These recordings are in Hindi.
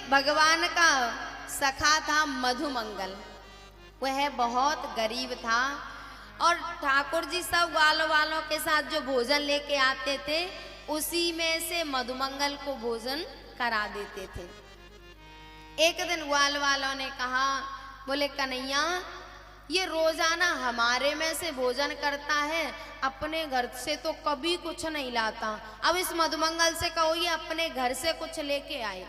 भगवान का सखा था मधुमंगल। वह बहुत गरीब था और ठाकुर जी सब ग्वालों वालों के साथ जो भोजन लेके आते थे उसी में से मधुमंगल को भोजन करा देते थे। एक दिन ग्वाल वालों ने कहा, बोले कन्हैया ये रोजाना हमारे में से भोजन करता है, अपने घर से तो कभी कुछ नहीं लाता। अब इस मधुमंगल से कहो ये अपने घर से कुछ लेके आए।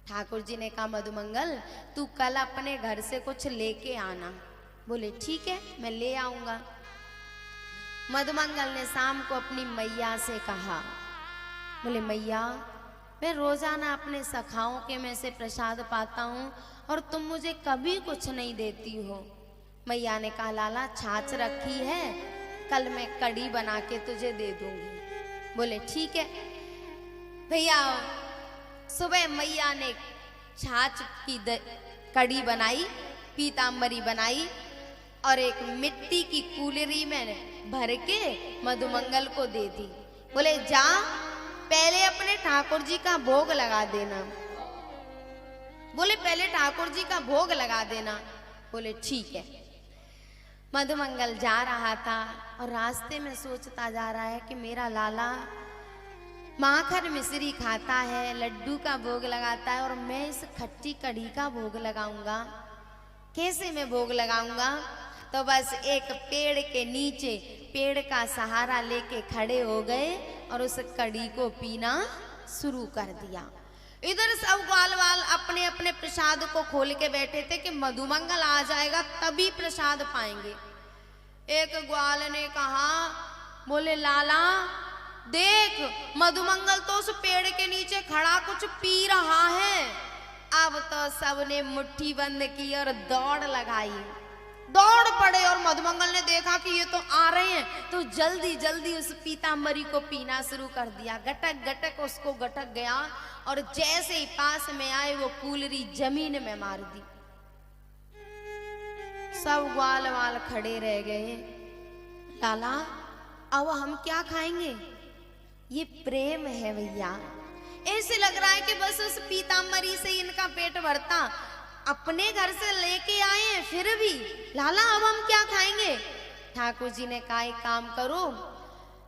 ठाकुर जी ने कहा, मधुमंगल तू कल अपने घर से कुछ लेके आना। बोले ठीक है मैं ले आऊंगा। मधुमंगल ने शाम को अपनी मैया से कहा, बोले मैया मैं रोजाना अपने सखाओं के में से प्रसाद पाता हूँ और तुम मुझे कभी कुछ नहीं देती हो। मैया ने कहा, लाला छाछ रखी है, कल मैं कड़ी बना के तुझे दे दूंगी। बोले ठीक है। भैया सुबह मैया ने छाछ की कड़ी बनाई, पीताम्बरी बनाई और एक मिट्टी की कूलरी में भर के मधुमंगल को दे दी। बोले जा पहले अपने ठाकुर जी का भोग लगा देना। बोले पहले ठाकुर जी का भोग लगा देना। बोले ठीक है। मधुमंगल जा रहा था और रास्ते में सोचता जा रहा है कि मेरा लाला माखन मिश्री खाता है, लड्डू का भोग लगाता है और मैं इस खट्टी कढ़ी का भोग लगाऊंगा, कैसे मैं भोग लगाऊंगा। तो बस एक पेड़ के नीचे पेड़ का सहारा लेके खड़े हो गए और उस कढ़ी को पीना शुरू कर दिया। इधर सब ग्वाल वाल अपने अपने प्रसाद को खोल के बैठे थे कि मधुमंगल आ जाएगा तभी प्रसाद पाएंगे। एक ग्वाल ने कहा, बोले लाला देख मधुमंगल तो उस पेड़ के नीचे खड़ा कुछ पी रहा है। अब तो सबने मुट्ठी बंद की और दौड़ लगाई, दौड़ पड़े और मधुमंगल ने देखा कि ये तो आ रहे हैं तो जल्दी जल्दी उस पीताम्बरी को पीना शुरू कर दिया। गटक गटक उसको गटक गया और जैसे ही पास में आए वो कूलरी जमीन में मार दी। सब ग्वाल वाल खड़े रह गए। लाला अब हम क्या खाएंगे? ये प्रेम है भैया, ऐसे लग रहा है कि बस उस पीताम्बरी से इनका पेट भरता, अपने घर से लेके आए हैं फिर भी। लाला अब हम क्या खाएंगे? ठाकुर जी ने कहा एक काम करो,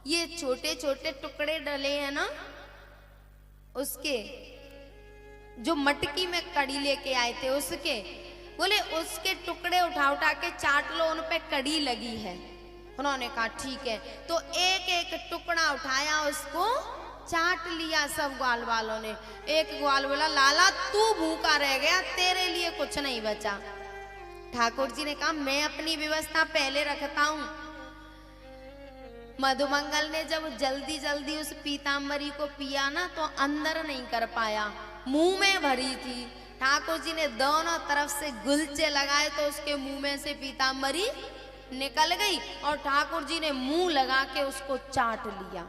ये छोटे छोटे टुकड़े डले हैं ना उसके, जो मटकी में कड़ी लेके आए थे उसके, बोले उसके टुकड़े उठा उठा के चाट लो, उन पे कड़ी लगी है। उन्होंने कहा ठीक है। तो एक एक टुकड़ा उठाया, उसको चाट लिया सब ग्वाल वालों ने। एक ग्वाल बोला, लाला तू भूखा रह गया, तेरे लिए कुछ नहीं बचा। ठाकुर जी ने कहा मैं अपनी व्यवस्था पहले रखता हूं। मधुमंगल ने जब जल्दी जल्दी उस पीताम्बरी को पिया ना तो अंदर नहीं कर पाया, मुंह में भरी थी। ठाकुर जी ने दोनों तरफ से गुलचे लगाए तो उसके मुंह में से पीताम्बरी निकल गई और ठाकुर जी ने मुंह लगा के उसको चाट लिया।